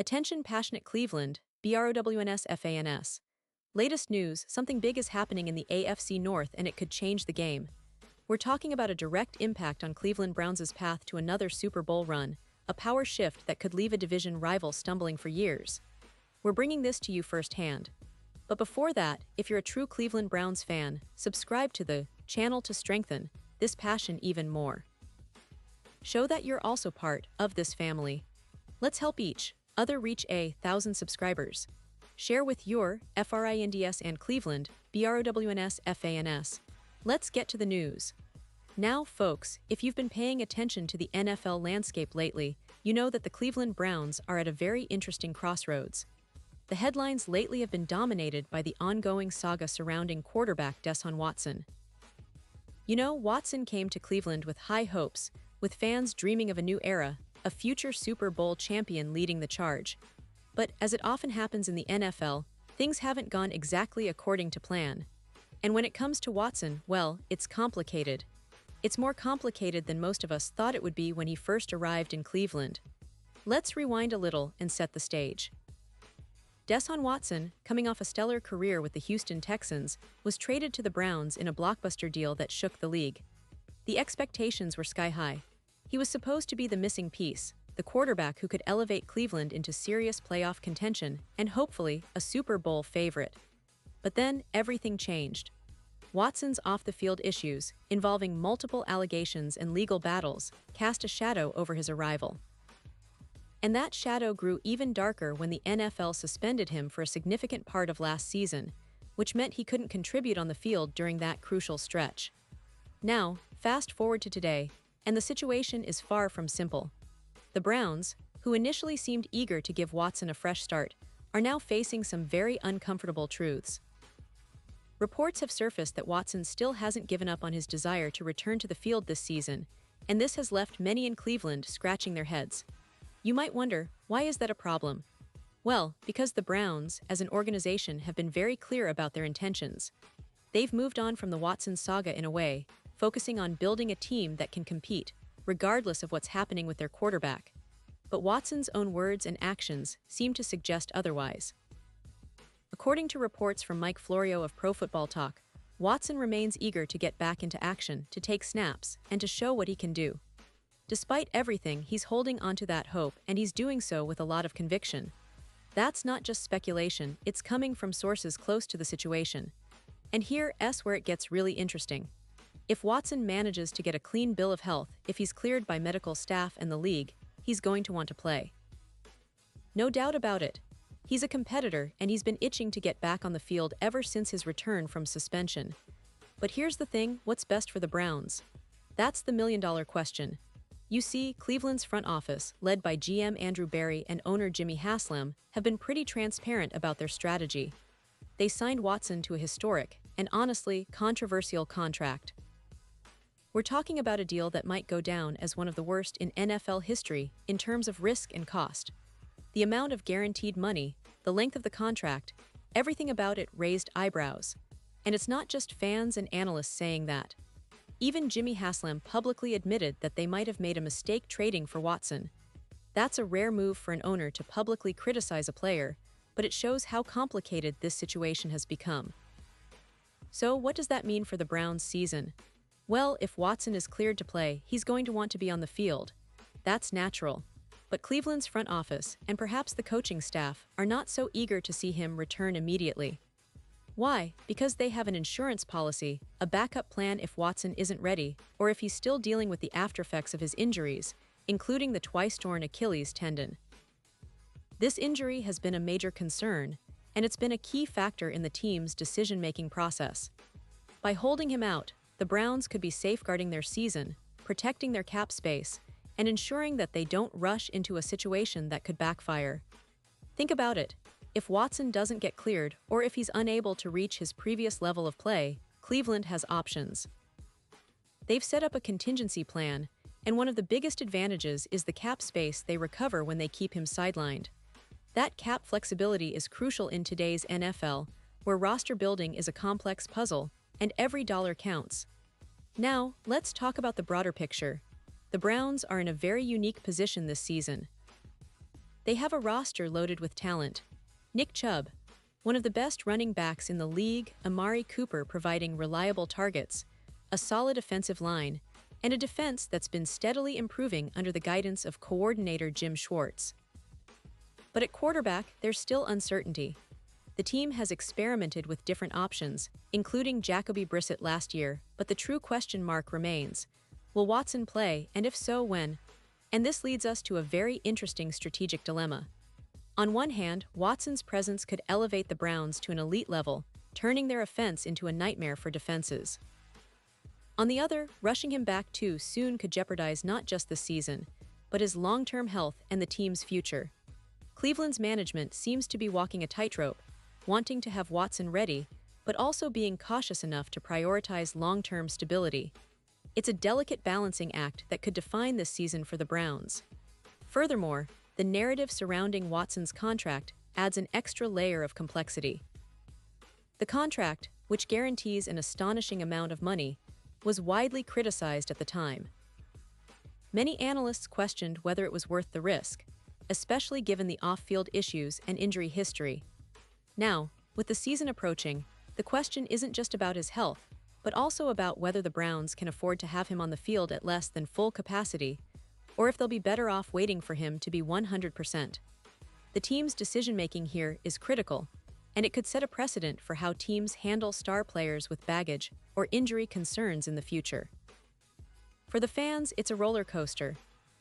Attention passionate Cleveland, Browns fans. Latest news, something big is happening in the AFC North and it could change the game. We're talking about a direct impact on Cleveland Browns' path to another Super Bowl run, a power shift that could leave a division rival stumbling for years. We're bringing this to you firsthand. But before that, if you're a true Cleveland Browns fan, subscribe to the channel to strengthen this passion even more. Show that you're also part of this family. Let's help each other reach 1,000 subscribers. Share with your FRINDS and Cleveland, BROWNS FANS. Let's get to the news. Now, folks, if you've been paying attention to the NFL landscape lately, you know that the Cleveland Browns are at a very interesting crossroads. The headlines lately have been dominated by the ongoing saga surrounding quarterback Deshaun Watson. You know, Watson came to Cleveland with high hopes, with fans dreaming of a new era, a future Super Bowl champion leading the charge. But as it often happens in the NFL, things haven't gone exactly according to plan. And when it comes to Watson, well, it's complicated. It's more complicated than most of us thought it would be when he first arrived in Cleveland. Let's rewind a little and set the stage. Deshaun Watson, coming off a stellar career with the Houston Texans, was traded to the Browns in a blockbuster deal that shook the league. The expectations were sky high. He was supposed to be the missing piece, the quarterback who could elevate Cleveland into serious playoff contention and hopefully a Super Bowl favorite. But then everything changed. Watson's off-the-field issues, involving multiple allegations and legal battles, cast a shadow over his arrival. And that shadow grew even darker when the NFL suspended him for a significant part of last season, which meant he couldn't contribute on the field during that crucial stretch. Now, fast forward to today, and the situation is far from simple. The Browns, who initially seemed eager to give Watson a fresh start, are now facing some very uncomfortable truths. Reports have surfaced that Watson still hasn't given up on his desire to return to the field this season, and this has left many in Cleveland scratching their heads. You might wonder, why is that a problem? Well, because the Browns, as an organization, have been very clear about their intentions. They've moved on from the Watson saga in a way, focusing on building a team that can compete, regardless of what's happening with their quarterback. But Watson's own words and actions seem to suggest otherwise. According to reports from Mike Florio of Pro Football Talk, Watson remains eager to get back into action, to take snaps, and to show what he can do. Despite everything, he's holding onto that hope, and he's doing so with a lot of conviction. That's not just speculation, it's coming from sources close to the situation. And here's where it gets really interesting. If Watson manages to get a clean bill of health, if he's cleared by medical staff and the league, he's going to want to play. No doubt about it. He's a competitor and he's been itching to get back on the field ever since his return from suspension. But here's the thing, what's best for the Browns? That's the million-dollar question. You see, Cleveland's front office, led by GM Andrew Berry and owner Jimmy Haslam, have been pretty transparent about their strategy. They signed Watson to a historic, and honestly, controversial contract. We're talking about a deal that might go down as one of the worst in NFL history in terms of risk and cost. The amount of guaranteed money, the length of the contract, everything about it raised eyebrows. And it's not just fans and analysts saying that. Even Jimmy Haslam publicly admitted that they might have made a mistake trading for Watson. That's a rare move for an owner to publicly criticize a player, but it shows how complicated this situation has become. So what does that mean for the Browns' season? Well, if Watson is cleared to play, he's going to want to be on the field. That's natural. But Cleveland's front office, and perhaps the coaching staff, are not so eager to see him return immediately. Why? Because they have an insurance policy, a backup plan if Watson isn't ready, or if he's still dealing with the aftereffects of his injuries, including the twice-torn Achilles tendon. This injury has been a major concern, and it's been a key factor in the team's decision-making process. By holding him out, the Browns could be safeguarding their season, protecting their cap space, and ensuring that they don't rush into a situation that could backfire. Think about it. If Watson doesn't get cleared, or if he's unable to reach his previous level of play, Cleveland has options. They've set up a contingency plan, and one of the biggest advantages is the cap space they recover when they keep him sidelined. That cap flexibility is crucial in today's NFL, where roster building is a complex puzzle, and every dollar counts. Now, let's talk about the broader picture. The Browns are in a very unique position this season. They have a roster loaded with talent. Nick Chubb, one of the best running backs in the league, Amari Cooper providing reliable targets, a solid offensive line, and a defense that's been steadily improving under the guidance of coordinator Jim Schwartz. But at quarterback, there's still uncertainty. The team has experimented with different options, including Jacoby Brissett last year, but the true question mark remains. Will Watson play, and if so, when? And this leads us to a very interesting strategic dilemma. On one hand, Watson's presence could elevate the Browns to an elite level, turning their offense into a nightmare for defenses. On the other, rushing him back too soon could jeopardize not just the season, but his long-term health and the team's future. Cleveland's management seems to be walking a tightrope, wanting to have Watson ready, but also being cautious enough to prioritize long-term stability. It's a delicate balancing act that could define this season for the Browns. Furthermore, the narrative surrounding Watson's contract adds an extra layer of complexity. The contract, which guarantees an astonishing amount of money, was widely criticized at the time. Many analysts questioned whether it was worth the risk, especially given the off-field issues and injury history. Now, with the season approaching, the question isn't just about his health, but also about whether the Browns can afford to have him on the field at less than full capacity, or if they'll be better off waiting for him to be 100%. The team's decision-making here is critical, and it could set a precedent for how teams handle star players with baggage or injury concerns in the future. For the fans, it's a roller coaster.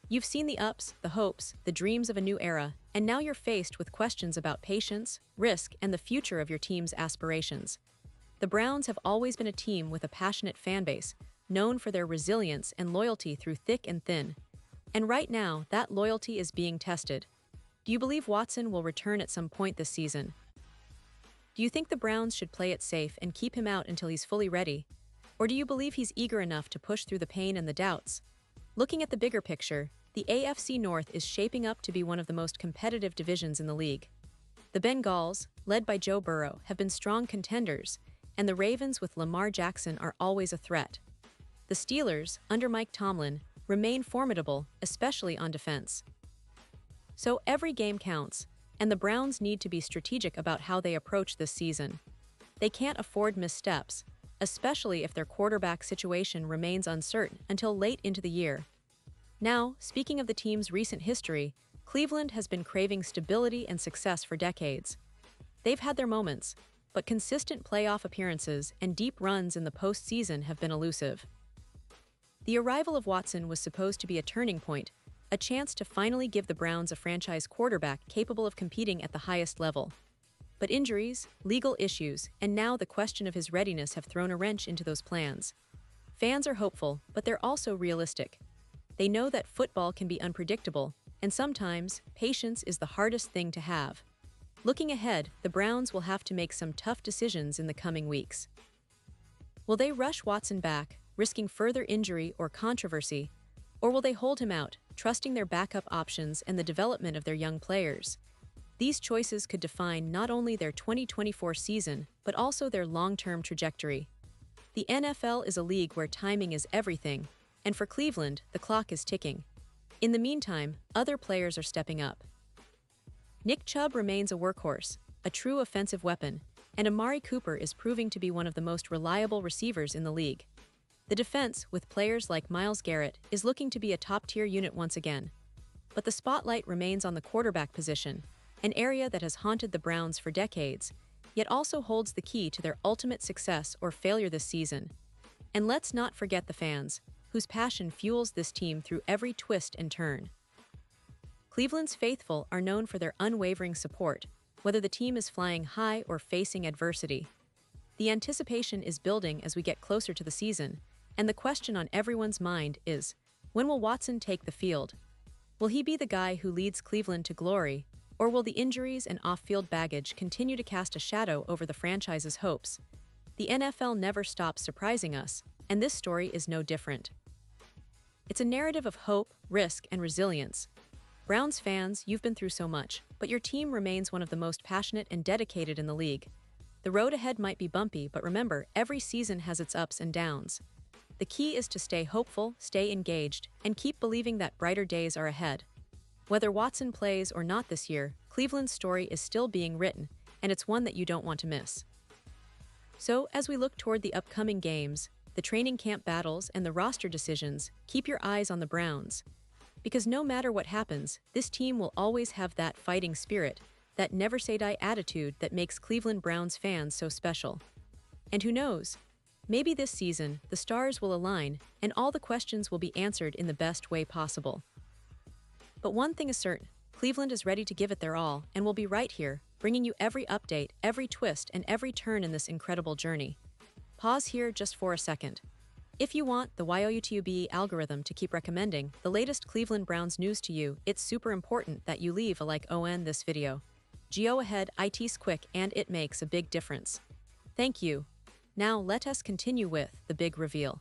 You've seen the ups, the hopes, the dreams of a new era, and now you're faced with questions about patience, risk, and the future of your team's aspirations. The Browns have always been a team with a passionate fan base, known for their resilience and loyalty through thick and thin. And right now, that loyalty is being tested. Do you believe Watson will return at some point this season? Do you think the Browns should play it safe and keep him out until he's fully ready? Or do you believe he's eager enough to push through the pain and the doubts? Looking at the bigger picture, the AFC North is shaping up to be one of the most competitive divisions in the league. The Bengals, led by Joe Burrow, have been strong contenders, and the Ravens with Lamar Jackson are always a threat. The Steelers, under Mike Tomlin, remain formidable, especially on defense. So every game counts, and the Browns need to be strategic about how they approach this season. They can't afford missteps, especially if their quarterback situation remains uncertain until late into the year. Now, speaking of the team's recent history, Cleveland has been craving stability and success for decades. They've had their moments, but consistent playoff appearances and deep runs in the postseason have been elusive. The arrival of Watson was supposed to be a turning point, a chance to finally give the Browns a franchise quarterback capable of competing at the highest level. But injuries, legal issues, and now the question of his readiness have thrown a wrench into those plans. Fans are hopeful, but they're also realistic. They know that football can be unpredictable, and sometimes, patience is the hardest thing to have. Looking ahead, the Browns will have to make some tough decisions in the coming weeks. Will they rush Watson back, risking further injury or controversy, or will they hold him out, trusting their backup options and the development of their young players? These choices could define not only their 2024 season, but also their long-term trajectory. The NFL is a league where timing is everything, and for Cleveland, the clock is ticking. In the meantime, other players are stepping up. Nick Chubb remains a workhorse, a true offensive weapon, and Amari Cooper is proving to be one of the most reliable receivers in the league. The defense, with players like Myles Garrett, is looking to be a top-tier unit once again. But the spotlight remains on the quarterback position, an area that has haunted the Browns for decades, yet also holds the key to their ultimate success or failure this season. And let's not forget the fans, whose passion fuels this team through every twist and turn. Cleveland's faithful are known for their unwavering support, whether the team is flying high or facing adversity. The anticipation is building as we get closer to the season, and the question on everyone's mind is, when will Watson take the field? Will he be the guy who leads Cleveland to glory, or will the injuries and off-field baggage continue to cast a shadow over the franchise's hopes? The NFL never stops surprising us, and this story is no different. It's a narrative of hope, risk, and resilience. Browns fans, you've been through so much, but your team remains one of the most passionate and dedicated in the league. The road ahead might be bumpy, but remember, every season has its ups and downs. The key is to stay hopeful, stay engaged, and keep believing that brighter days are ahead. Whether Watson plays or not this year, Cleveland's story is still being written, and it's one that you don't want to miss. So, as we look toward the upcoming games, the training camp battles, and the roster decisions, keep your eyes on the Browns. Because no matter what happens, this team will always have that fighting spirit, that never-say-die attitude that makes Cleveland Browns fans so special. And who knows? Maybe this season, the stars will align, and all the questions will be answered in the best way possible. But one thing is certain, Cleveland is ready to give it their all, and will be right here, bringing you every update, every twist, and every turn in this incredible journey. Pause here just for a second. If you want the YouTube algorithm to keep recommending the latest Cleveland Browns news to you, it's super important that you leave a like on this video. Go ahead, it's quick and it makes a big difference. Thank you. Now let us continue with the big reveal.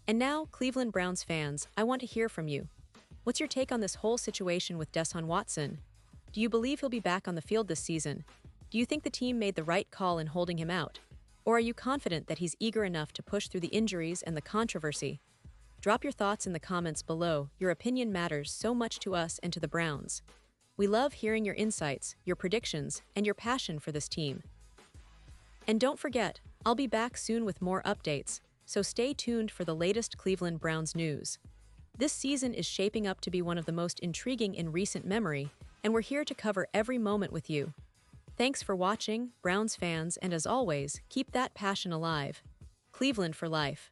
And now, Cleveland Browns fans, I want to hear from you. What's your take on this whole situation with Deshaun Watson? Do you believe he'll be back on the field this season? Do you think the team made the right call in holding him out? Or are you confident that he's eager enough to push through the injuries and the controversy? Drop your thoughts in the comments below. Your opinion matters so much to us and to the Browns. We love hearing your insights, your predictions, and your passion for this team. And don't forget, I'll be back soon with more updates, so stay tuned for the latest Cleveland Browns news. This season is shaping up to be one of the most intriguing in recent memory, and we're here to cover every moment with you. Thanks for watching, Browns fans, and as always, keep that passion alive. Cleveland for life.